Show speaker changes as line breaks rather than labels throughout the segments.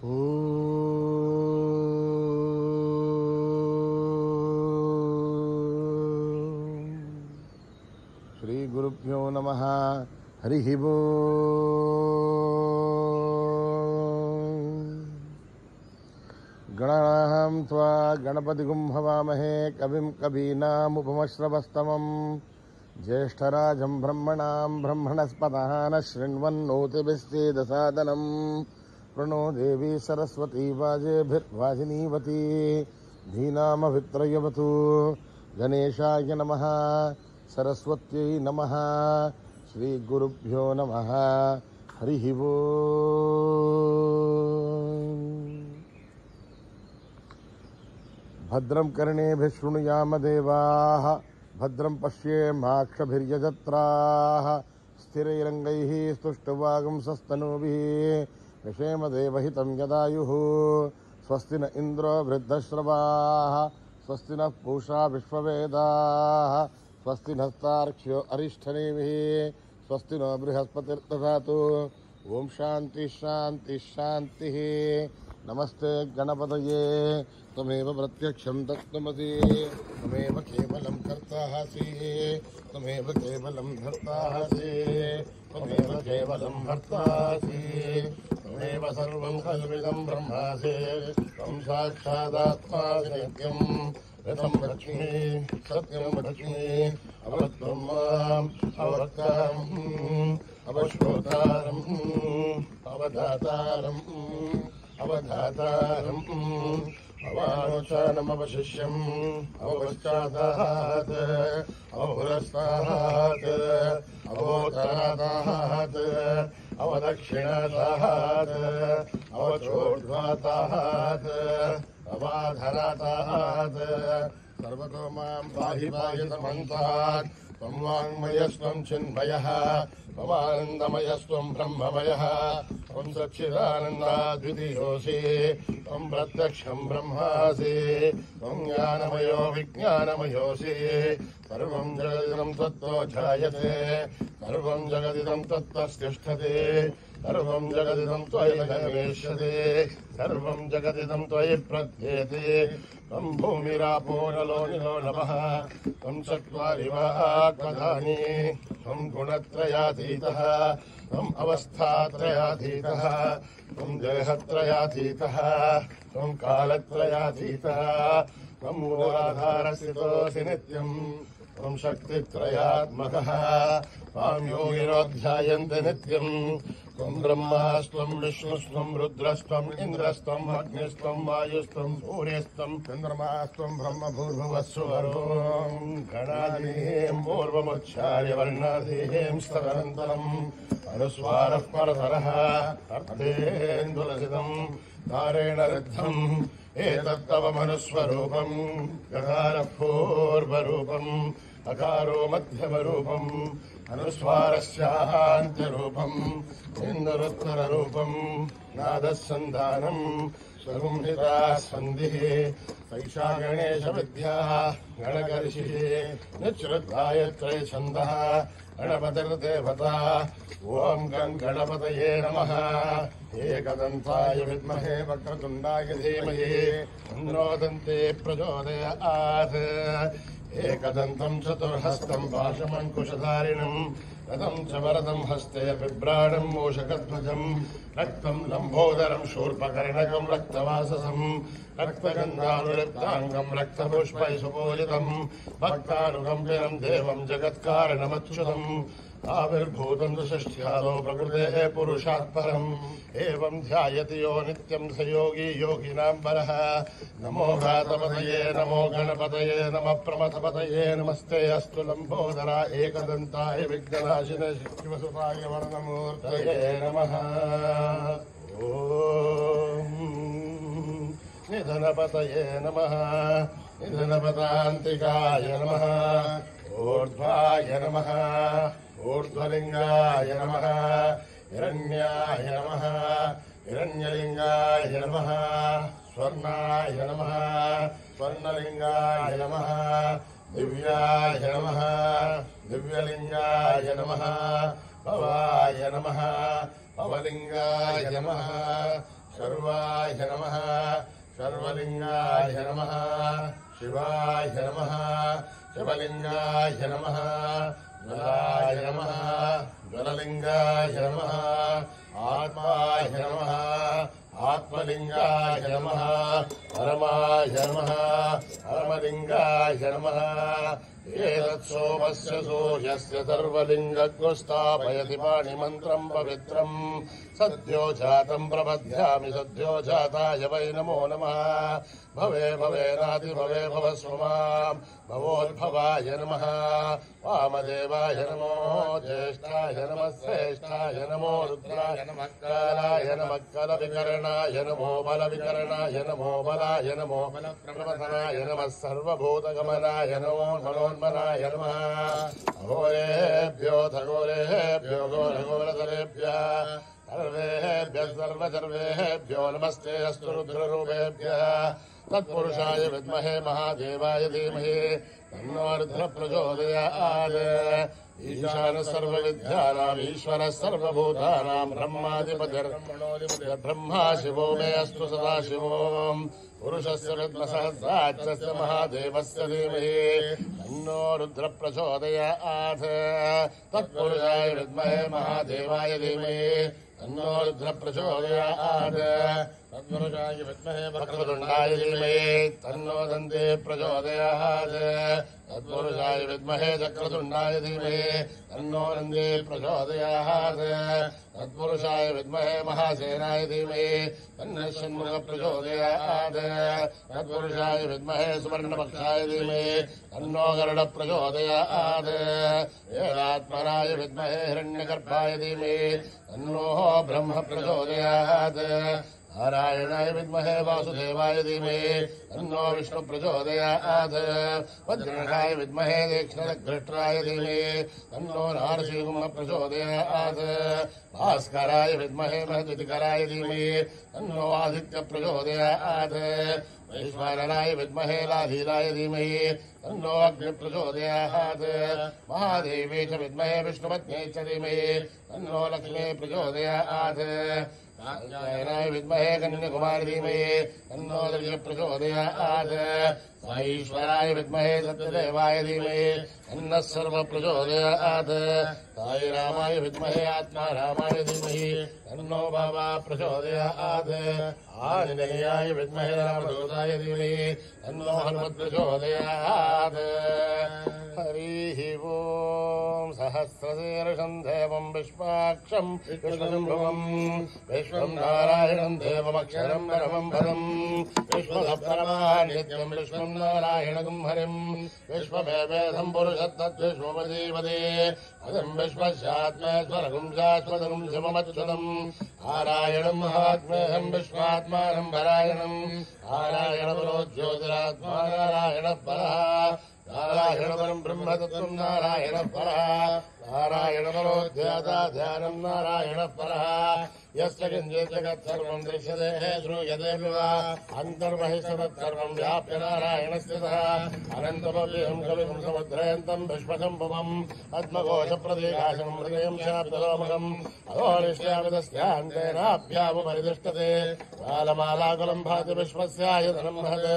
శ్రీ గురుభ్యో నమః. హరి ఓం. గణానాం త్వా గణపతిగుం హవామహే కవిం కవీనాముపమశ్రవస్తమం జ్యేష్ఠరాజం బ్రహ్మణాం బ్రహ్మణస్పతః శృణ్వన్నోతిభిశ్చేదసాదనం ప్రణో దేవీ సరస్వతీ వాజేభిర్వాజినీవతి ధీనామభిత్రయవతు. గణేశాయ నమః. సరస్వత్యై నమః. శ్రీ గురుభ్యో నమః. హరి ఓం. భద్రం కర్ణేభిః శృణుయామ దేవాః భద్రం పశ్యేమాక్షభిర్యజత్రాః స్థిరైరంగైః స్తుష్టువాగుంసస్తనూభిः యశేమ దేవహితం యదాయుః. స్వస్తి న ఇంద్రో వృద్ధశ్రవాः స్వస్తి నః పూషా విశ్వవేదాः స్వస్తి నస్తార్క్ష్యో అరిష్టనేమిః స్వస్తి నో బృహస్పతిర్దధాతు. ఓం శాంతి శాంతి శాంతి. నమస్తే గణపతయే. త్వమేవ ప్రత్యక్షం తత్వమసి త్వమేవ కేవలం కర్తాసి త్వమేవ కేవలం భర్తాసి త్వమేవ కేవలం భర్తాసి త్వమేవ సర్వం కల్విదం బ్రహ్మాసి త్వం సాక్షాదాత్మాసి నిత్యం ऋतं लक्ष्मी सत्यं लक्ष्मी अवत्ब्रह्माम् अवक्तारम् अवश्रोतारम् अवधातारम् अवधातारम् अवानुचानमवशिष्यम् अवपश्चादात् अवपुरस्तात् अवोत्तरादात् अवदक्षिणादात् अवचोर्ध्वातात् अवाधरातात् सर्वतो मां पाहि पाहितमन्तात्. त्वं वाङ्मयस्त्वं चिन्मयः त्वमानन्दमयस्त्वं ब्रह्ममयः त्वं सच्चिदानन्दाद्वितीयोऽसि त्वं प्रत्यक्षं ब्रह्मासि त्वं ज्ञानमयो विज्ञानमयोऽसि. सर्वं जगदिदं तत्तो जायते सर्वं जगदिदं तत्तस्तिष्ठति सर्वं जगदिदं त्वयि गमिष्यति सर्वं जगदिदं त्वयि प्रत्येति. त्वं भूमिरापो नलो निलो नभः त्वं चत्वारि वाक्पदानि त्वं गुणत्रयातीतः त्वम् अवस्थात्रयातीतः त्वं देहत्रयातीतः त्वं कालत्रयातीतः त्वं मूलाधारस्थितोऽसि नित्यम् त्वं शक्तित्रयात्मकः त्वां योगिनोऽध्यायन्ते नित्यम्. त्वं ब्रह्मास्त्वं विष्णुस्त्वं रुद्रस्त्वम् इन्द्रस्त्वम् अग्निस्त्वं वायुस्त्वं सूर्यस्त्वं चन्द्रमास्त्वं ब्रह्मभूर्भुवस्सुवरों गणादीं पूर्वमुच्चार्य वर्णादीं स्तदनन्तरम् अनुस्वारः परतरः अर्थेन्दुलसितम् तारेण ऋद्धम् एतत्तव मनुस्वरूपम् गकारः पूर्वरूपम् अकारो मध्यमरूपम् अनुस्वारस्यान्त्यरूपम् इन्दुरुत्तररूपम् नादः सन्धानम् स्वगुंहिता सन्धिः सैषा गणेशविद्या गणकर्षिः निःश्रुद्धायत्रे छन्दः गणपतिर्देवता. ॐ गणपतये नमः. एकदन्ताय विद्महे वक्रतुण्डाय धीमहि तन्नो दन्ते प्रचोदयात्. एकदन्तं चतुर्हस्तं पाशमङ्कुशधारिणं रथं च वरदं हस्ते बिभ्राणं मूषकध्वजं रक्तं लम्बोदरं शूर्पकर्णकं रक्तवाससं रक्तगन्धानुलिप्ताङ्गं रक्तपुष्पैः सुपूजितं भक्तानुकम्पिनं देवं जगत्कारणमच्युतम् आविर्भूतं षष्ठ्यादौ प्रकृतेः पुरुषात् परम् एवं ध्यायति यो नित्यं स योगी योगिनां वरः. नमो घातपतये नमो गणपतये नमः प्रमथपतये नमस्ते अस्तु लम्बोदरा एकदन्ताय विघ्ननाशिने शिवसुताय वरदमूर्तये नमः. ॐ निधनपतये नमः निधनपदान्तिकाय नमः ऊर्ध्वाय नमः ऊर्ध्वलिङ्गाय नमः हिरण्याय नमः हिरण्यलिङ्गाय नमः स्वर्णाय नमः स्वर्णलिङ्गाय नमः दिव्याय नमः दिव्यलिङ्गाय नमः भवाय नमः भवलिङ्गाय नमः शर्वाय नमः शर्वलिंगाय नमः शिवाय नमः शिवलिंगाय नमः ज्वलाय नमः ज्वललिंगाय नमः आत्माय नमः आत्मलिंगाय नमः परमाय नमः परमलिंगाय नमः एतत्सोमस्य सूर्यस्य सर्वलिङ्गग्रस्थापयति पाणिमन्त्रम् पवित्रम् सद्यो जातम् प्रपद्यामि सद्यो जाताय वै नमो नमः भवे भवेनाति भवे भवस्व माम् भवोद्भवाय नमः वामदेवाय नमो ज्येष्ठाय नमः श्रेष्ठाय नमो रुद्राय नमः कालाय नमः कलविकरणाय नमो बलविकरणाय नमो बलाय नमो बलप्रवतनाय नमः सर्वभूतगमनाय नमो मनोन्मनाय नमः अघोरेभ्यो खगोरेभ्यो घोरघोरतरेभ्यः सर्वेभ्यः सर्वसर्वेभ्यो नमस्ते अस्तु रुद्ररूपेभ्यः तत्पुरुषाय विद्महे महादेवाय धीमहि तन्नो रुद्रः प्रचोदयात् ईशानः सर्वविद्यानाम् ईश्वरः सर्वभूतानां ब्रह्मा शिवो मे अस्तु सदा शिवो पुरुषस्य विद्मसहस्राक्षस्य महादेवस्य धीमहि तन्नो रुद्रः प्रचोदयात् तत्पुरुषाय विद्महे महादेवाय धीमहि तन्नो रुद्रः प्रचोदयात् तत्पुरुषाय विद्महे वक्रतुण्डाय धीमहि तन्नो दन्ते प्रचोदयात् तत्पुरुषाय विद्महे चक्रतुण्डाय धीमहि तन्नो दन्ते प्रचोदयात् तत्पुरुषाय विद्महे महासेनाय धीमहि तन्नः षण्मुखः प्रचोदयात् तत्पुरुषाय विद्महे सुवर्णपक्षाय धीमहि तन्नो गरुडः प्रचोदयात् वेदात्मनाय विद्महे हिरण्यगर्भाय धीमहि तन्नो ब्रह्म प्रचोदयात् नारायणाय विद्महे वासुदेवाय धीमहि तन्नो विष्णु प्रचोदयात् वज्रनखाय विद्महे तीक्ष्णघृष्टाय धीमहि तन्नो नारसिंह प्रचोदयात् भास्कराय विद्महे महद्युतिकराय धीमहि तन्नो आदित्य प्रचोदयात् वैश्वानराय विद्महे लालीलाय धीमहि तन्नो अग्नि प्रचोदयात् महादेवी च विद्महे विष्णुपत्न्यै च धीमहि तन्नो लक्ष्मी प्रचोदयात् नारायणाय विद्महे कन्याकुमारी धीमहि तन्नो दर्श प्रचोदयात् साईश्वराय विद्महे सत्यदेवाय धीमहि तन्नः सर्व प्रचोदयात् साईरामाय विद्महे आत्मारामाय धीमहि तन्नो बाबा प्रचोदयात् आंजनेयाय विद्महे रामदूताय धीमहि तन्नो हनुमत् प्रचोदयात् हरिः ओम् सहस्रशीर्षम् देवम् विश्वाक्षम् विश्वशम्भुवम् विश्वम् नारायणम् देवमक्षरम् परमम् पदम् विश्वसपरमानित्यम् विश्वम् नारायणगम् हरिम् विश्वमेवेदम् पुरुषत्तद्विश्वमजीवदे अदम् विश्वस्यात्मेश्वरगुम् शाश्वतगुम् शिवमच्युतम् नारायणम् महात्मेयम् विश्वात्मानम् परायणम् नारायणपरो ज्योतिरात्मा नारायणः परः नारायणपरम् ब्रह्मतत्त्वम् नारायणः परः नारायणपरो ध्याता ध्यानम् नारायणः परः यस्य किञ्चित् जगत्सर्वम् दृश्यते श्रूयते वा अन्तर्बहिस्तत्सर्वम् व्याप्य नारायणस्य सः अनन्तमव्ययम् कविम् समुद्रयन्तम् विश्वशम्भुवम् पद्मघोषप्रतीकाशनम् हृदयम् शाब्दलोमकम् अधोनिष्यामि तस्यान्तेनाभ्यामुपरितिष्ठते बालमालाकुलम् भाति विश्वस्यायतनम् महत्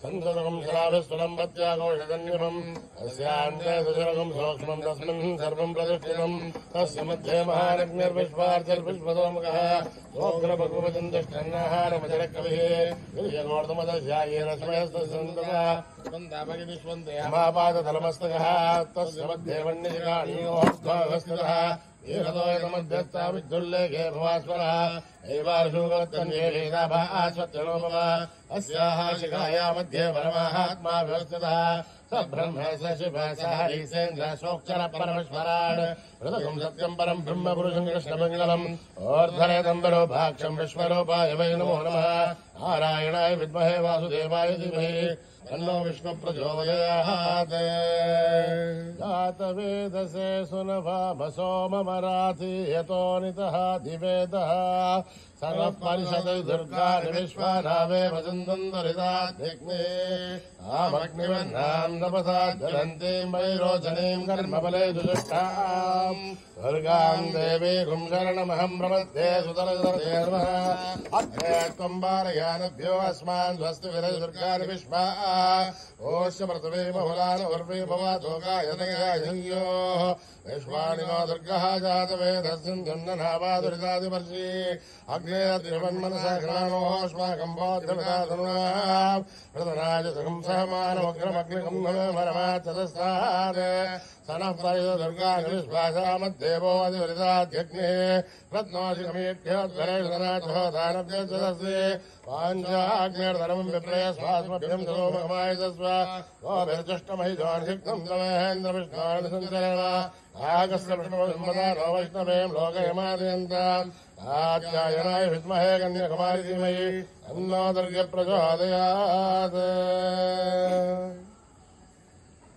संसदकम् शिलाभिस्वलम् पत्याघोषजन्यमम् तस्यान्ते सुशिरकम् सूक्ष्मम् तस्मिन् सर्वम् प्रतिष्ठितम् तस्य मध्ये महानग्निर्विश्वार्चर्विश्वतोमुखः सोग्रभगवचन्द्रष्टन्नाहारमजरकविः गिर्यगोर्धमदस्यायेन समयस्तसन्ततः तस्य मध्ये वह्निशिखाणीयोऽर्थः वीरतोयतमध्यस्था विद्युल्लेखे भवास्वरः एवार्षुगोत्तन्येषेदाभास्वत्यनोपम अस्याः शिखाया मध्ये परमात्मा व्यवस्थितः स ब्रह्म स शिव स हरिसेन्द्र सोक्षर परमेश्वरान् हृदयम् सत्यम् परम् ब्रह्म पुरुषम् कृष्णमङ्गलम् ओर्ध्वरेदम्बरो भाक्षम् विश्वरूपाय वै नमो नमः नारायणाय विद्महे वासुदेवाय धीमहि तन्नो विष्णु प्रचोदयात् जातवेदसे सुनभाम सोममराति यतो नितः दिवेदः सर्वः परिषदि दुर्गाणि विश्वानावे वसन्तन्दरिताग्ने आमग्निवर्णाम् तपसा ज्वलन्तीम् वैरोचनीम् कर्मफले दुष्टाम् दुर्गाम् देवीम् शरणमहम् प्रपद्ये सुतरते नमः अग्ने त्वम् वारयानभ्यो अस्मान् स्वस्ति विरज दुर्गाणि विश्वा ओस्य पृथिवी बहुलान उर्वी भवातोकायतयायोः विश्वानिनो दुर्गः जातवेदस्सिन्धुन्ननावादुरितादिवर्षी अग्ने त्रिवन्मनसा घ्राणोऽस्माकम् बोध्यविदातनुनाम् प्रतनाजसकम् सहमानमग्रमग्निकम् नमरमाचतस्तात् सनः परितो दुर्गाणि विश्वासामद्देवो अधिवरिताध्यग्ने रत्नोऽशिखमेभ्योद्वरेषनाथोदानभ्यस्तदस्ति पाञ्चाग्नेर्धनम् विप्रयस्वास्मभ्यम् सरोमगमायतस्व गोभिर्जुष्टमहिजोऽर्षिक्तम् तमेन्द्रविष्णोर्निसञ्चरेण आगस्य विष्णुर्मदा नो वैष्णवेम् लोकयमादयन्ताम् आत्यायनाय विद्महे कन्याकुमारी धीमहि तन्नो दुर्गे प्रचोदयात्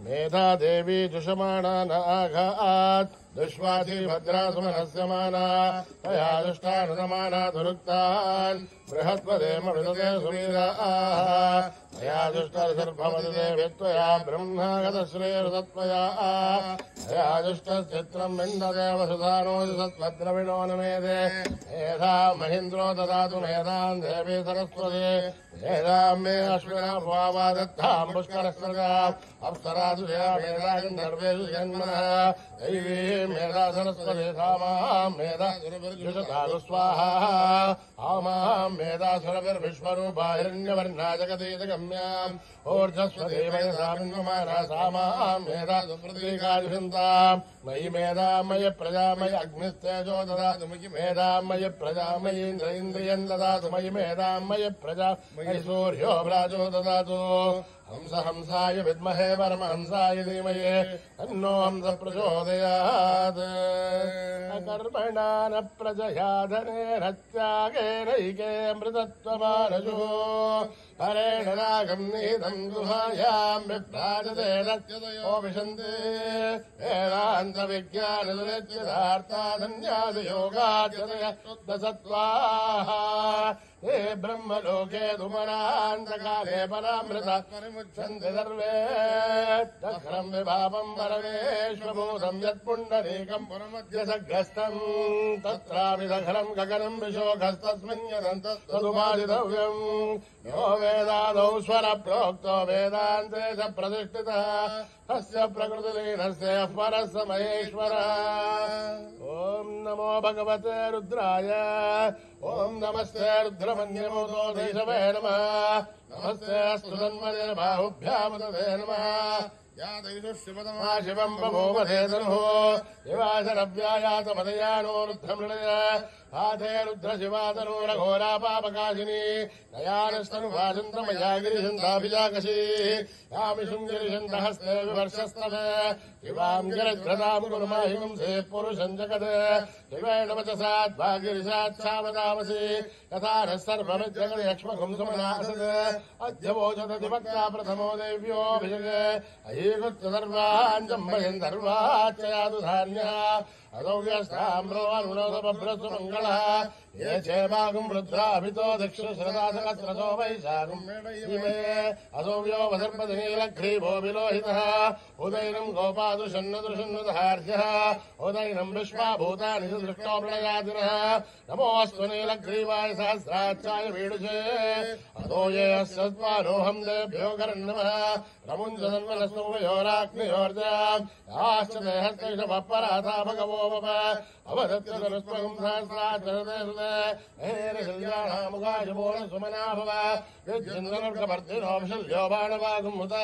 मेधा देवी जुषमाणा नाघात् दुष्वासी भद्रा सुमनस्य माना तया दुष्टानुदमाना दुरुक्तान् बृहत्पदेम विदते सुवीराः तया दुष्टर्षर्भवदते वित्वया ब्रह्मागतश्रेयरुतत्वया तया दुष्टश्चित्रम् विन्दते वसुधानो सत्पद्रविणो नमेदे मेधा महीन्द्रो ददातु मेधाम् देवी सरस्वती मेधाम् मे अश्विना भुवा दत्ताम् पुष्करस्वर्गाम् अप्सरासु जया मेधा गन्धर्वेषु जन्मनः दैवी मेधा सरस्वती धामाम् मेधा सुरभिर्जुषतागु स्वाहा आमाम् मेधा सुरभिर्विश्वरूपा हिरण्यवर्णा जगदीतगम्याम् ऊर्जस्वती वयसामिन्वमाना सामाम् मेधा सुप्रतीकाजुषन्ताम् मयि मेधाम् मयि प्रजामयि अग्निस्तेजो ददातु मयि मेधाम् मयि प्रजामयि इन्द्रियम् ददातु मयि मेधाम् मयि प्रजा मयि सूर्यो व्राजो ददातु हंस हंसाय विद्महे परमहंसाय धीमहि तन्नो हंस प्रचोदयात् अकर्मणा न प्रजया धनेन त्यागेनैके अमृतत्वमानजो हरेण रागम् निहितम् गुहायाम् विभ्राजते रत्यदयो विशन्ते वेदान्तविज्ञानदुरेत्यदार्थाधन्यादियोगाद्यतयः शुद्धसत्त्वाः हे ब्रह्मलोके धुमरान्तकाले परामृत परिमुच्यन्ते सर्वे तक्रम् विभावम् परमेश्वभूतम् यत्पुण्डरीकम् पुरमध्यसग्रस्तम् तत्राभिदखलम् गगनम् विशोकस्तस्मिन् यदन्तस्तदुपादितव्यम् यो वेदादौ स्वरप्रोक्तो वेदान्ते च प्रतिष्ठितः तस्य प्रकृतिलीनस्य परः स महेश्वरः ॐ नमो भगवते रुद्राय ॐ नमस्ते रुद्रमन्यमोदो देशवे नमः नमस्ते अस्तु तन्मदे बाहुभ्यामुदे नमः यादैषुशिवतमा शिवम् बभूवधे तनुः शिवाशरव्यायातमदयानो रुद्रमृणय पाथे रुद्रशिवातनूरघोरापापकाशिनी नयानस्तनुभाषन्तमया गिरिशन्ताभिजाकशी यामिषुम् गिरिशन्तहस्ते विवर्षस्तवे शिवाम् गिरिघ्रताम् कुर्माहिंसे पुरुषम् जगत् शिवेण वचसाद्भागिरिशाच्छावतामसि यथा नः सर्वमिज्जगदिक्ष्मघुम् सुमनासत् अध्यवोचदति भक्ता प्रथमो देव्योऽभिषगे अहीकृत्य सर्वान् जम्बयन् सर्वाच्चयातु धान्यः अदौव्यस्ताम्रोऽनुनोदबभ्रस्तु मङ्गलः ये चेमागुम् रुद्राभितो दक्षिणश्रदासकस्रसो वैशाखम् मेडयिमे असौव्यो वसर्पतिनीलग्रीवो विलोहितः उदैनम् गोपादुषन्नदृशन्नुदहार्यः उदैनम् विश्वाभूतानि सुदृष्टो प्रलयादिनः नमोऽस्तु नीलग्रीवाय सहस्राक्षाय वीडुषे अतो ये अस्य स्वारोऽहम् देभ्यो करन्नमः रमुञ्जन्वनस्तु वयोराग्नियोर्जाम् याश्च देहस्तैषवपराथा भगवो मम अवदत्यनुस्त्वम् सहस्राचरते सुते हेरशिल्याणामुगाशमोनसुमना भव विद्युन्दनुर्गभर्तिनो विशल्यो बाणवागुमुत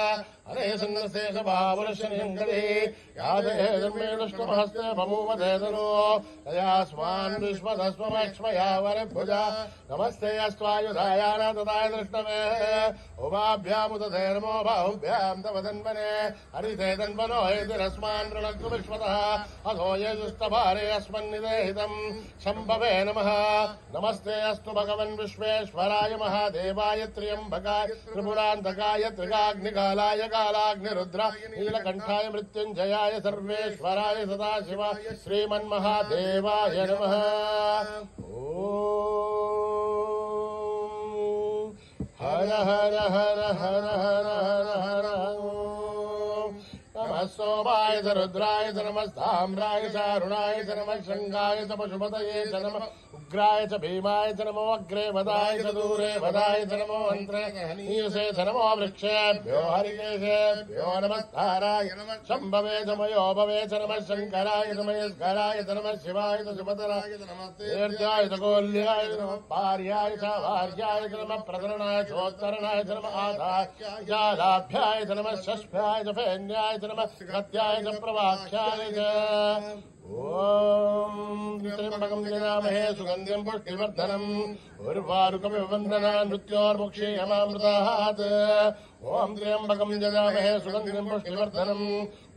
अनेसन्नशेषभावुरशनिङ्गलिः यादेदन्मेदुष्टमहस्ते बभूवधेतनो तयास्मान् विश्वदस्वमक्ष्मया वरभुजा नमस्ते अस्त्वायुधायान तदाय दृष्टवे उभाभ्यामुदधे नमो बाहुभ्याम् तव तन्वने हरिते तन्वनो हेतिरस्मान् प्रणक्तु विश्वतः अधो ये दुष्टभारे अस्मन्निदेहितम् शम्भवे नमः नमस्ते अस्तु भगवन् विश्वेश्वराय महादेवाय त्र्यम्बकाय त्रिपुरान्तकाय त्रिकाग्निकालाय कालाग्निरुद्राय नीलकण्ठाय मृत्युञ्जयाय सर्वेश्वराय सदाशिवाय श्रीमन्महादेवाय नमः। हर हर हर हर हर हर हर नमः सोमाय च रुद्राय च नमः साम्राय च अरुणाय च नमः शृंगाय च पशुपतये च नमः उग्राय च भीमाय च नमो अग्रे वदाय च दूरे वदाय च नमो अन्त्रे च नमो वृक्षेभ्यो हरिकेशेभ्यो नमस्ताराय शम्भवे च मयोभवे च नमः शङ्कराय च महेश्वराय च नमः शिवाय च सुभद्राय च नमः तीर्थाय च गोल्याय च नमः पार्याय च भार्याय च नमः प्रकरणाय चोत्तरणाय च नमः आधाय जालाभ्याय च नमः षष्भ्याय च फेन्याय च नमः गत्याय च प्रवाख्याय च ॐ त्र्यम्बकं यजामहे सुगन्धिं पुष्टिवर्धनम् उर्वारुकमिव वन्दनान् मृत्योर्मुक्षीयमामृतात् ॐ त्र्यम्बकं यजामहे सुगन्धिं पुष्टिवर्धनम्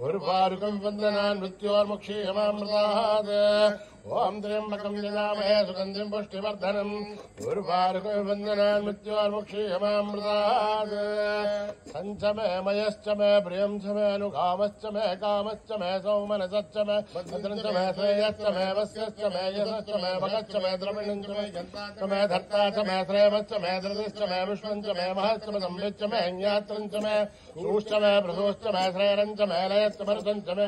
उर्वारुकमिव वन्दनान् मृत्योर्मुक्षीयमामृतात् ॐ त्र्यम्बकं यजामहे सुगन्धिं पुष्टिवर्धनम् उर्वारुकमिव वन्दनान् मृत्योर्मुक्षीयमामृतात् सञ्च मे मयश्च मे प्रियं च मे अनुकामश्च मे कामश्च मे सौमनसश्च मे भद्रं च मे श्रेयश्च मे वस्यश्च मे यशश्च मे भगश्च मे द्रविणं च मे जन्ता च मे धर्ता च मे श्रेयश्च मे धृतिश्च मे विष्णुं च मे महश्च मे संविच्च मे ज्ञात्रं च मे सूश्च मे प्रसूश्च मे श्रेयं च मे लयश्च मरुतं च मे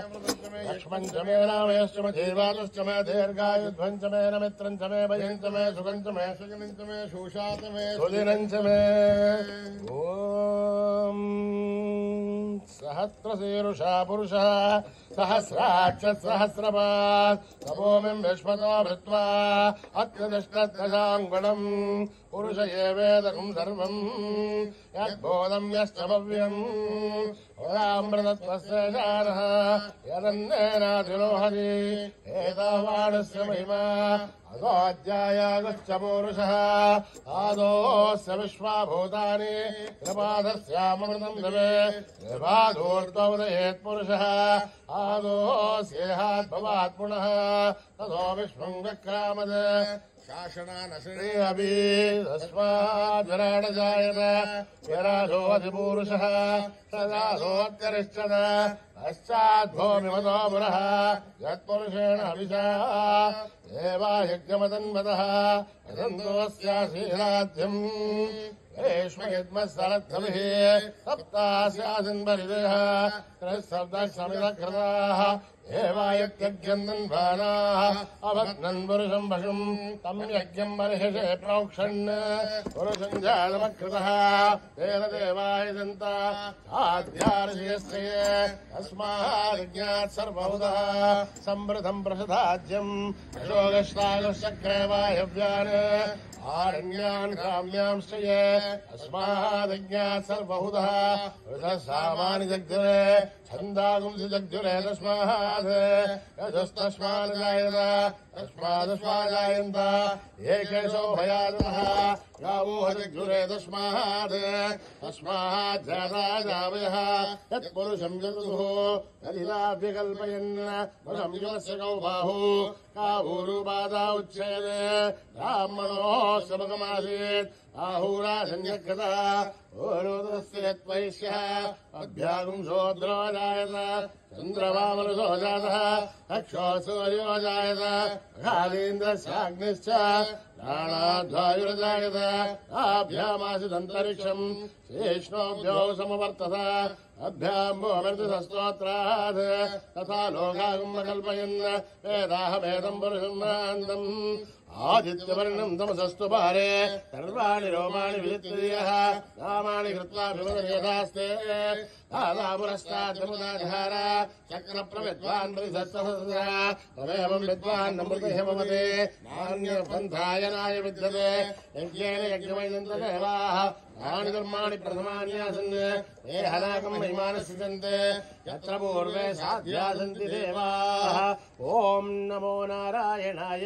लक्ष्मं च मे रामयश्च मे देवातश्च मे दीर्घायुध्वं च मे नमित्रं च मे भयं च मे सुखं च मे सुजनं च मे शोषा च मे सुदिनं च मे ॐ सहस्रशीर्षा पुरुषः सहस्राक्ष सहस्रपात् तपोमिं विश्वतो भृत्वा अत्यदष्टदशाङ्गुणम् पुरुष एवेदकं सर्वम् यद्बोधं यश्च भव्यम् वदामृतत्वस्य जानः यदन्नेनातिरोहति एतावानस्य महिमा अगोऽध्यायागश्च पूरुषः आदोऽस्य विश्वाभूतानि कृपादस्यामृतं दवे कृपादूर्ध्वोदयेत्पुरुषः आदोऽस्येहाद्भवात् पुनः ततो विश्वं विक्रामत् शासनानश्री अभि तस्माद्विराड जायत विराजोऽधिपूरुषः सदासोऽत्यरिष्यत पश्चाद्भूमिमतो पुरः यत्पुरुषेण अभिषा देवायज्ञमतन्वतः यदन्तोऽस्याशीलाद्यम् रेष्मयद्मस्तरद्भिः सप्तास्यासिन्वरिदेः त्रयः समितकृताः एवायत्यज्ञन्दन्वानाः अभग्नन् पुरुषं पशुम् तं यज्ञम् बर्हिषे प्रोक्षन् पुरुषम् जातमकृतः तेन देवाय दन्ता साध्यार्षयस्य तस्माद्ज्ञात् सर्वभूतः संवृतम् प्रसदाज्यम् अशोकश्लाघश्चक्रे वायव्यान् आरण्यान् ग्राम्यांश्च ये अस्मादज्ञात् सर्वभूतः सामानि जग्जुरे छन्दागुंसि जग्जुरे तस्मात् यजस्तस्मात् जायत तस्मादस्माजायन्त एकेशो भयादः गावोह जग्जुरे तस्मात् तस्माज्जाता जावयः यत्पुरुषं जगुः यदिदाभ्यकल्पयन् वशंयुवस्य कौ बाहु कावूरुपादा उच्छेदे ब्राह्मणोः सबकमासीत् आहूरासंजग्रतः ओरोदस्य यत्वैश्यः अभ्यागुंसोऽद्रो जायत चन्द्रवामनुषो जातः अक्षो सूर्यो जायत कालीन्द्रस्याग्निश्च प्राणाद्वायुर्जायत आभ्यामासिदन्तरिक्षम् शेष्णोभ्यो समवर्तत अभ्याम् भूमिर्दस्तोत्रात् तथा लोकागम् कल्पयन् वेदाहमेदम् पुरुषम् महान्तम् आदित्यवर्णम् तमसस्तु पारे सर्वाणि रोमाणि विदित्रियः नामानि कृत्वा विमदयथास्ते दादापुरस्ताद्मुदाधार चक्रप्रविद्वान् परिसत्सहस्रः तमेवम् विद्वान् नमृतिः भवति नान्यपन्थायनाय विद्यते यज्ञेन यज्ञमयन्तदेवाः तानि कर्माणि प्रथमान्यासन् ये हलाकम् महिमानः सिजन्ते यत्र पूर्वे साध्या सन्ति देवाः ॐ नमो नारायणाय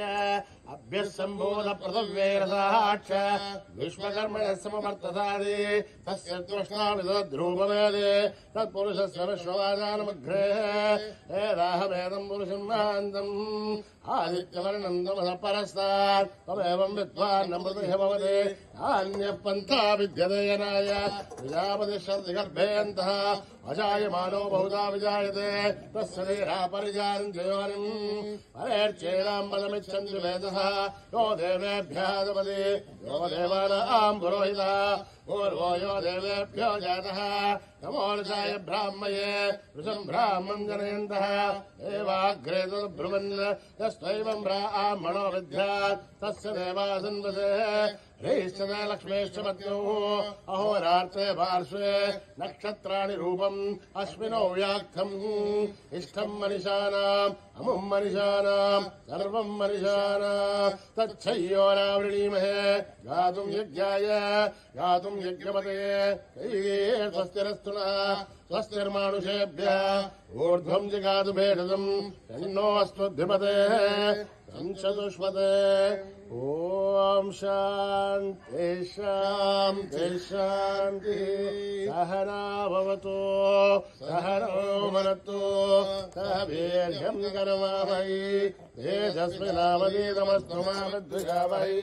अभ्यः सम्भूत पृथिव्यैरसाक्ष विश्वकर्मणः समवर्ततादि तस्य त्वष्टाविदध्रूपवेदे तत्पुरुषस्य विश्ववादानमग्रे एदाहमेदम् पुरुषम् महान्तम् आदित्यवर्णन्दमः परस्तात् तमेवं विद्वान् नमृतः भवति अन्यपन्था विद्यते यनाय प्रजापतिश्चर्दिगर्भेऽन्तः अजायमानो बहुधा विजायते तस्य देहा परिजानन्त्ययोनिम् परेर्चेनाम् बलमिच्छन्ति वेदः यो देवेभ्यः दपति यो देवानाम् पुरोहितः पूर्वो यो देवेभ्यो जातः नमोर्षाय ब्राह्मये वृषम् ब्राह्मम् जनयन्तः एवाग्रे तद्ब्रुवन् यस्त्वैवम् ब्राह्मणो विद्यात् तस्य देवासन्वसे ह्रीश्चते लक्ष्मीश्च पत्न्योः अहोरार्थे पार्श्वे नक्षत्राणि रूपम् अश्विनौ व्याख्यम् इष्टम् मनिषाणाम् अमुम् मनिषाणाम् सर्वम् मनिषाणाम् तच्छय्योरावृणीमहे गातुम् यज्ञाय गातुम् यज्ञपतये स्वस्तिरस्तु नः स्वस्तिर्मानुषेभ्यः ऊर्ध्वम् जिगातु भेषजम् तन्नोऽस्त्वद्धिपतेः चतुष्पते ॐ शान्ति शान्ति शान्तिः सहना भवतु सहनो भुनक्तु सह वीर्यम् करवावहै तेजस्विनावधीतमस्तु मा विद्विषावहै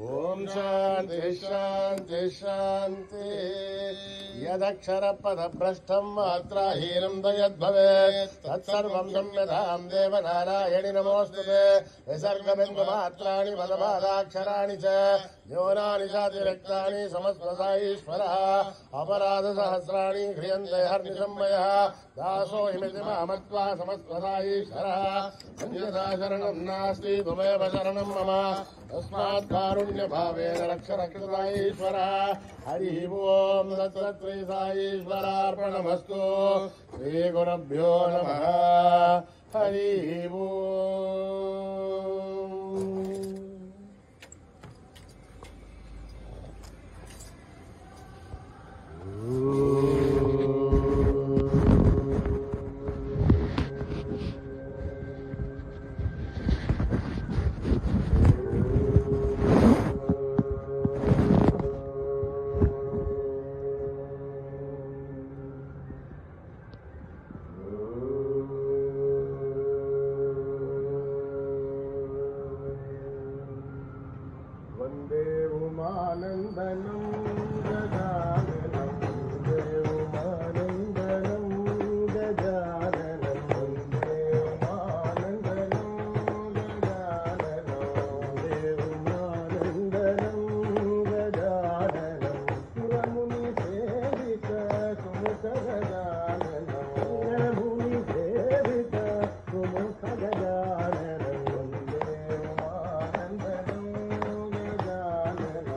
ॐ शान्ति शान्ति शान्तिः यदक्षरपदभ्रष्टम् मात्राहीनम् यद्भवेत् तत्सर्वम् संयताम् देवनारायणि नमोऽस्तुते विसर्गबिन्दुमात्राणि पदपादाक्षराणि च न्यूनानि चातिरिक्तानि समस्तसाईश्वरः अपराधसहस्राणि ह्रियन्ते हर्निशम्मयः दासोऽयमिति मामत्वा समस्तसाईश्वरः अन्यथा शरणम् नास्ति त्वमेव शरणम् मम तस्मात् कारुण्यभावेन रक्ष रक्षसाईश्वरः हरिः ओम् तत्र साईश्वरार्पणमस्तु श्रीगुरुभ्यो नमः हरिः ओम् वन्दे उमानन्दनं गजाननं वन्दे उमानन्दनं गजाननं वन्दे उमानन्दनं गजाननं वन्दे उमानन्दनं गजाननं सुरमुनिसेवित सुमुख गजाननं सुरमुनिसेवित सुमुख गजाननं वन्दे उमानन्दनं गजाननं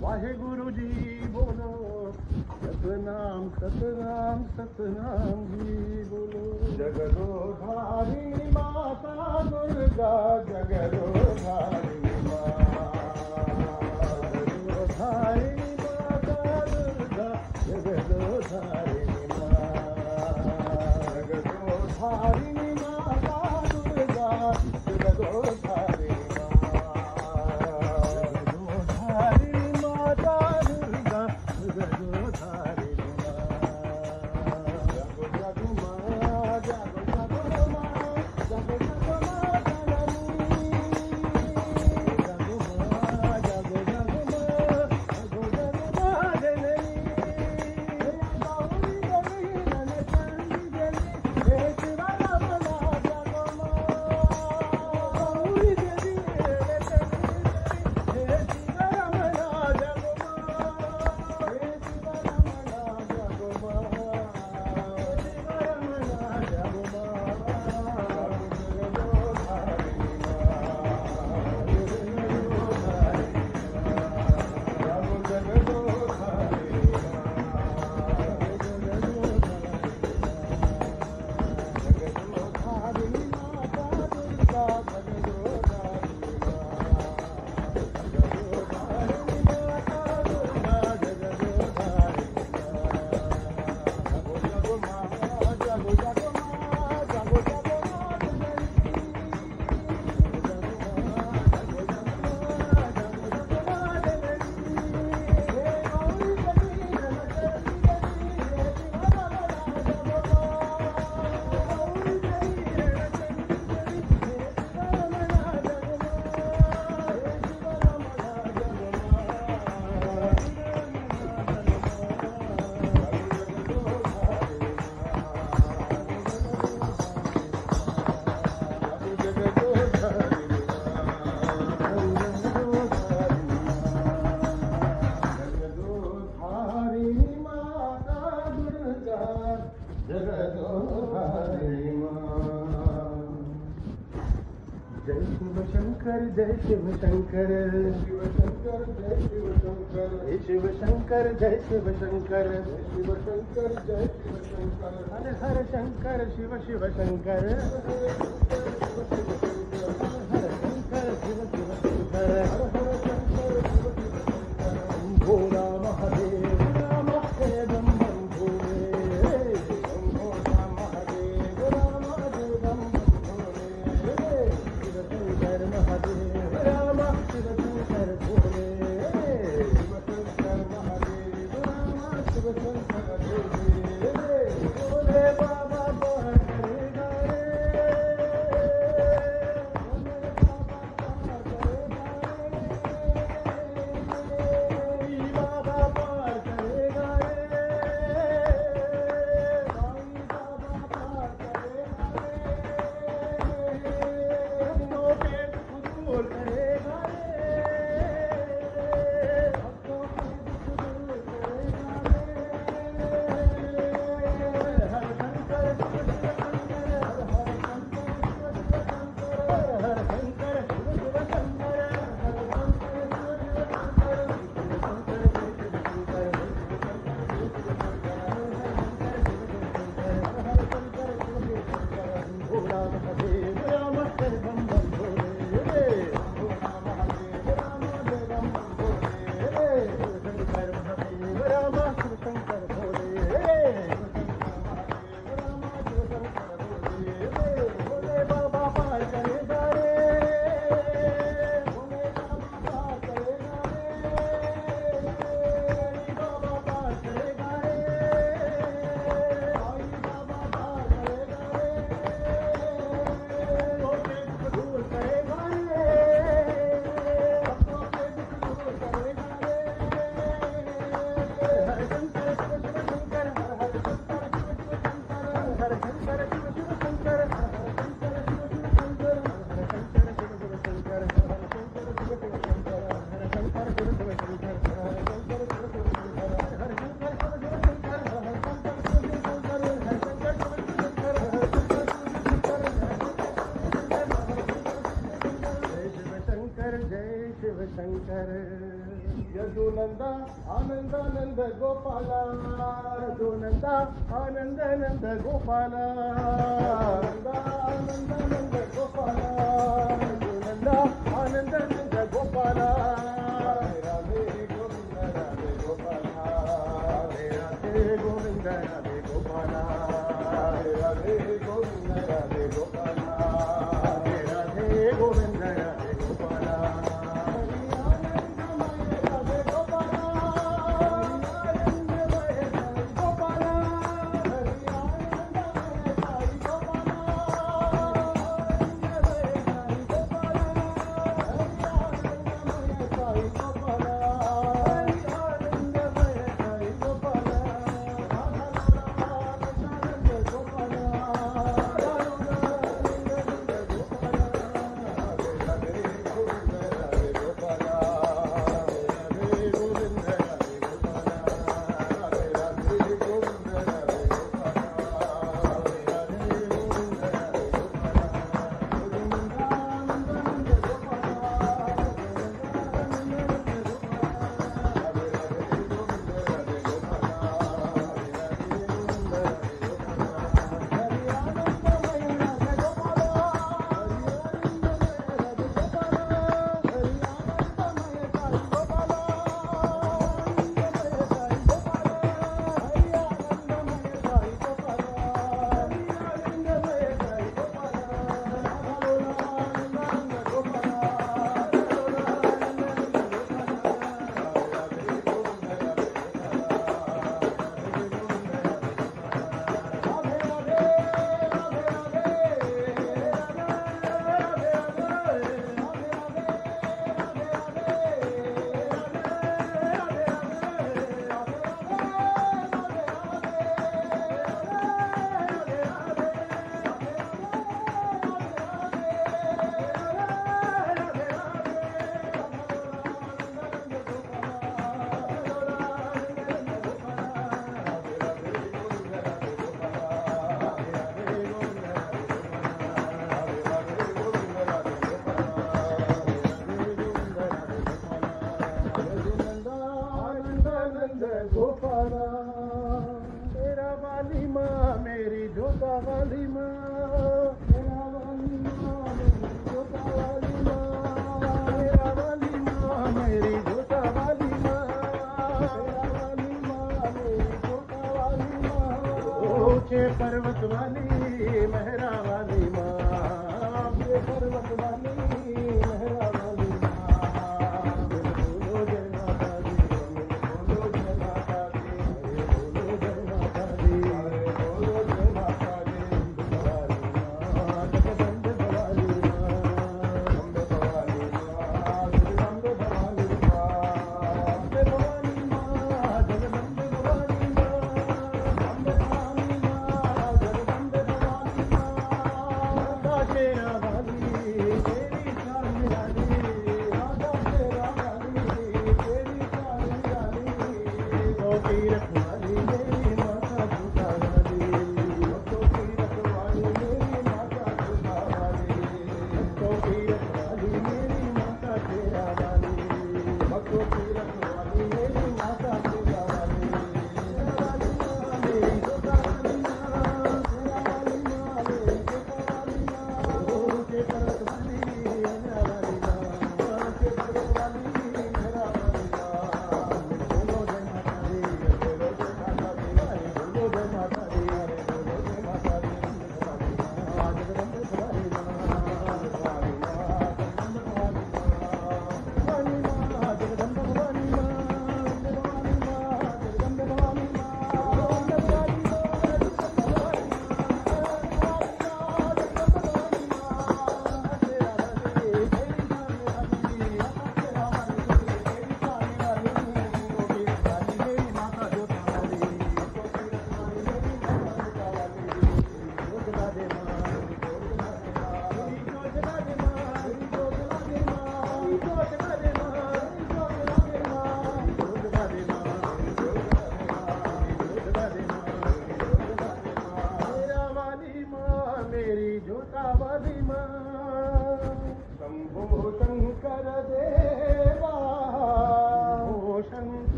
वाहेगुरु जी बोलो, सतनाम सतनाम सतनाम जी बोलो। जगदोधारिणी माता दुर्गा, जगदोधारिणी माता, जगदोधारिणी माता दुर्गा, जगदोधारिणी माता, जगदोधारिणी माता दुर्गा, जगदोधारिणी जय शिव शंकर, शिव शंकर जय शिव शंकर, शिव शंकर जय शिव शंकर, शिव शंकर जय शिव शंकर, हर हर शंकर शिव शिव शंकर, हर शंकर शिव शिव शंकर, हर हर शंकर शिव शिव शंकर, भोला महादेव राम देवम भोले, भोला महादेव राम देवम भोले, शिव शंकर महादेव राम शिव शंकर भोले, शिव शंकर महादेव राम शिव शंकर भोले, भोले बाबा आनंदानंद गोपाला रघुनंदा आनंदानंद गोपाला आनंदानंद गोपाला रघुनंदा आनंदानंद गोपाला राधे गोविंद राधे गोपाला राधे गोविंद राधे गोपाला राधे गोविंद राधे गोपाला राधे गोविंद राधे गोपाला गोपाला तेरा वाली माँ मेरी जोता वाली माँ तेरा वाली माँ मेरी जोता वाली माँ तेरा वाली माँ मेरी जोता वाली माँ तेरा वाली माँ मेरी जोता वाली माँ ऊंचे पर्वत वाली मेहरा वाली माँ ऊंचे पर्वत वाली मेहरा वाली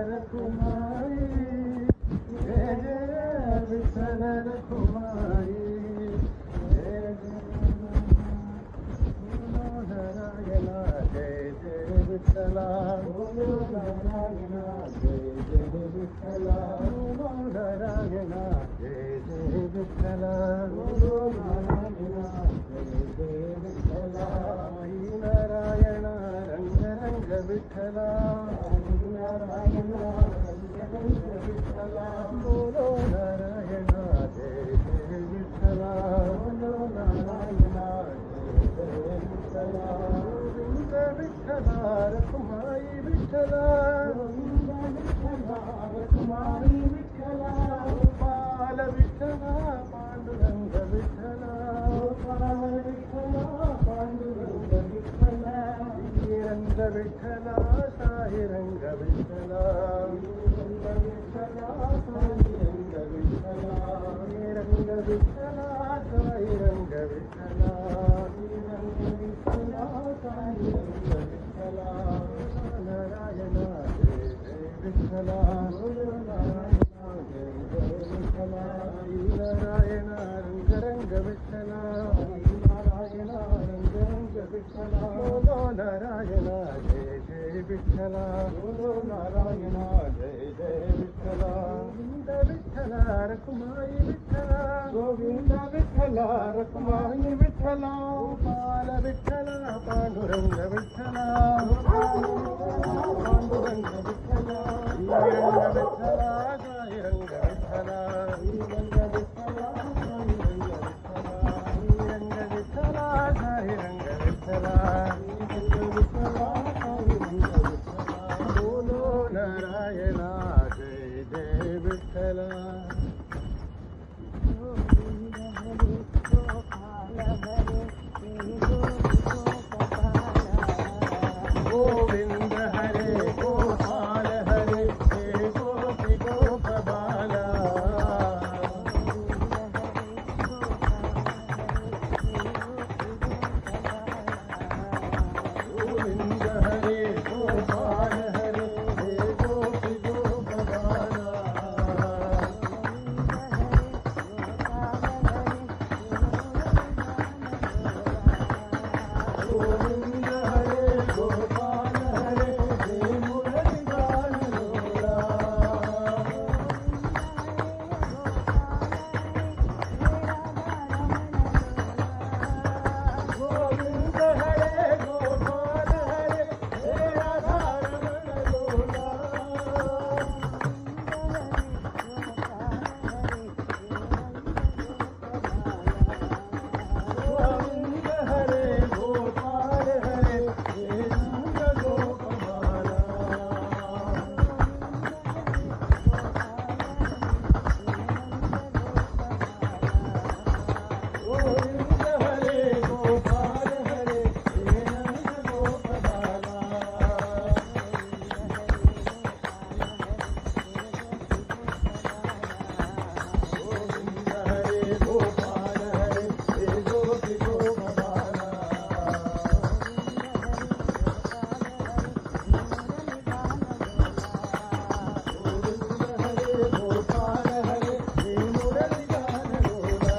रखुमाई जय जय विठ्ठल रखुमाई जय नारायण जय जय विठ्ठला बोलो नारायण जय जय विठ्ठला बोलो नारायण जय जय विठ्ठला बोलो नारायण जय जय विठ्ठला नारायण रंग रंग विठ्ठला नारायण रंग रंग विठ्ठला बोलो नारायण जय जय विठ्ठला बोलो नारायण जय जय विठ्ठला गोविंद विठ्ठला रखुमाई विठ्ठला गोविंद विठ्ठला रखुमाई विठ्ठला गोपाल विठ्ठला पांडुरंग विठ्ठला गोपाल विठ्ठला पांडुरंग विठ्ठला रंग विठ्ठला साई रंग विठ्ठला रंग विठ्ठला साई रंग विठ्ठला रंग विठ्ठला साई रंग विठ्ठला रंग विठ्ठला साई रंग विठ्ठला नारायण जय जय विठ्ठला नारायण जय जय विठ्ठला नारायण रंग रंग विठ्ठला नारायण रंग रंग विठ्ठला बोलो नारायण जय जय विठ्ठला बोलो नारायण जय जय विठ्ठला गोविंद विठ्ठला रखुमाई विठ्ठला गोविंद विठ्ठला रखुमाई विठ्ठला गोपाल विठ्ठला पांडुरंग विठ्ठला पांडुरंग विठ्ठला रंग विठ्ठला साई रंग विठ्ठला रंग विठ्ठला साई रंग विठ्ठला रंग विठ्ठला साई रंग विठ्ठला रंग विठ्ठला साई रंग विठ्ठला बोलो नारायण जय जय विठ्ठला गोविंद हरे गोपाल हरे हे गोपी गोपबाला गोविंद हरे गोपाल हरे हे गोपी गोपबाला गोविंद हरे गोपाल हरे हे मुरली गान लोला गोविंद हरे गोपाल हरे हे राधा रमण लोला गोविंद हरे गोपाल हरे हे नंद गोपबाला गोविंद हरे गोपाल हरे हे नंद गोपबाला गोविंद हरे गोपाल हरे हे गोपी गोपबाला गोविंद हरे गोपाल हरे हे मुरली गान लोला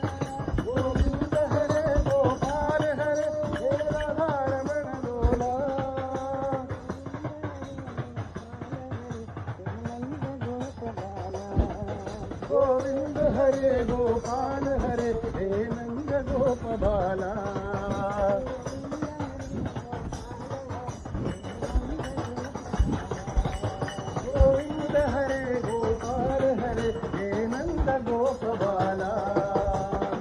गोविंद हरे गोपाल हरे हे राधा रमण लोला गोविंद हरे गोपाल हरे हे नंद गोपबाला गोविंद हरे गोपाल हरे हे नंद गोपबाला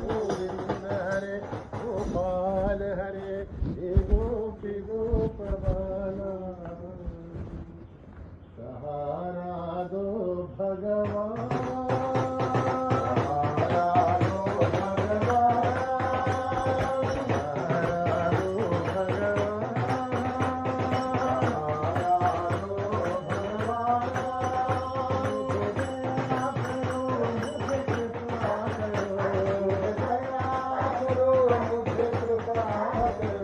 गोविंद हरे गोपाल हरे हे गोपी गोपबाला सहारा दो भगवान सहारा दो भगवान सहारा दो भगवान सहारा दो भगवान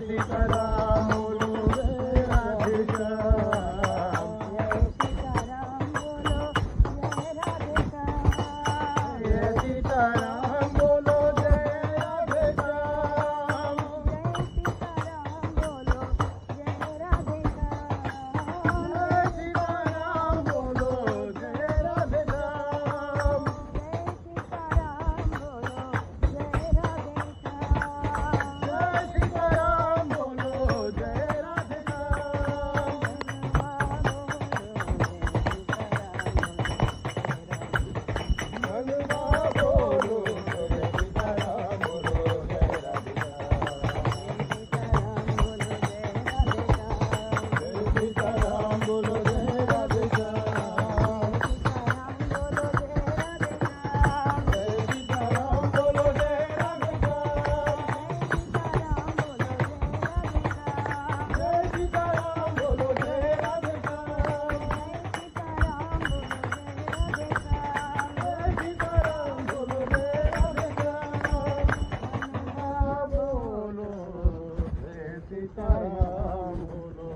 सीताराम बोलो जय राधे श्याम। जय सीताराम बोलो जय राधे श्याम। जय सीताराम बोलो जय राधे श्याम। जय सीताराम बोलो जय राधे श्याम। हनुमा बोलो जय सीताराम बोलो जय राधे श्याम। जय सीताराम बोलो जय राधे श्याम। जय सीताराम बोलो जय राधे श्याम। जय सीताराम बोलो जय राधे श्याम। जय सीताराम बोलो जय राधे श्याम। बोलो जय सीताराम बोलो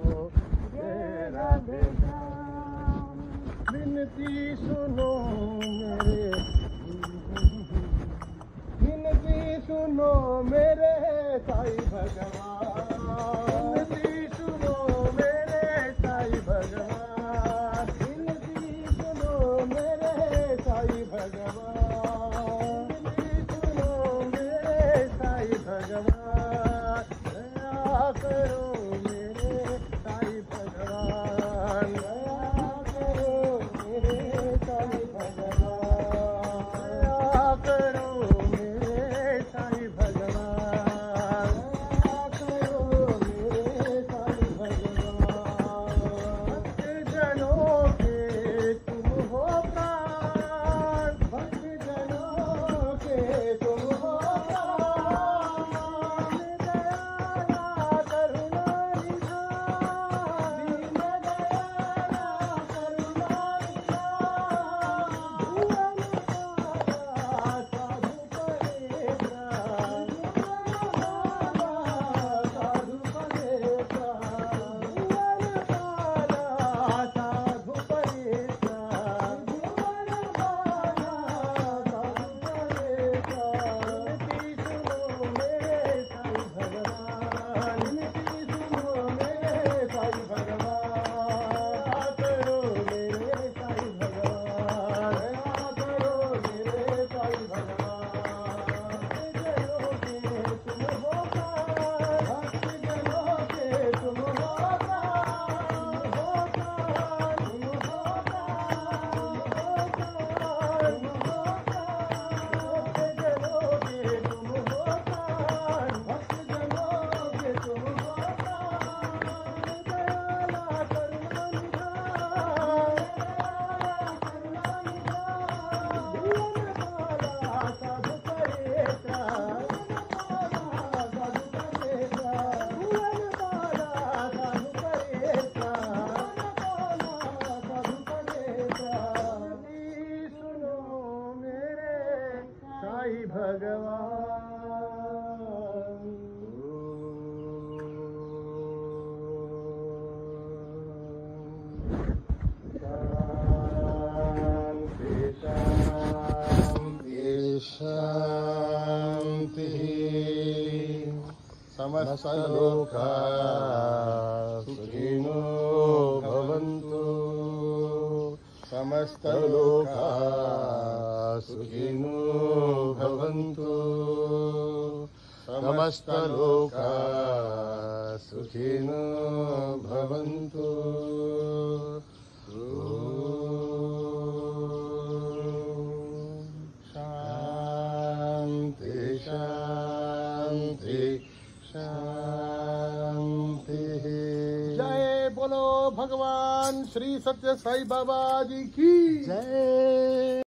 जय राधे श्याम। विनती सुनो मेरे, विनती सुनो मेरे साई भगवान। विनती सुनो मेरे साई भगवान। विनती सुनो मेरे साई भगवान। विनती सुनो मेरे साई भगवान। दया करो मेरे साई भगवान। दया करो मेरे साई भगवान। दया करो मेरे साई भगवान। दया करो मेरे साई भगवान। भक्त जनों के तुम हो प्राण। भक्त जनों के तुम हो प्राण। दयाला करुणा निधान। दीन दयाला करुणा निधान। भुवन पाला साधु परेशान। भुवन पाला साधु परेशान। भुवन पाला साधु परेशान। भुवन पाला साधु परेशान। विनती सुनो मेरे साई भगवान। विनती सुनो मेरे साई भगवान। दया करो मेरे साई भगवान। दया करो मेरे साई भगवान। भक्त जनों के तुम हो प्राण। भक्त जनों के तुम हो प्राण। हो प्राण तुम हो प्राण। हो प्राण तुम हो प्राण। भक्त जनों के तुम हो प्राण। भक्त जनों के तुम हो प्राण। दयाला करुणा निधान। दयाला करुणा निधान। भुवन पाला साधु परेशान। भुवन पाला साधु परेशान। भुवन पाला साधु परेशान। भुवन पाला साधु परेशान। विनती सुनो मेरे साई भगवान। शांति शांति। समस्त लोका सुखिनो भवन्तु। समस्त लोका सुखिनो भवन्तु। समस्त लोका सुखिनो भवन्तु। शांति शांति शांति। जय बोलो भगवान श्री सत्य साई बाबा जी की जय।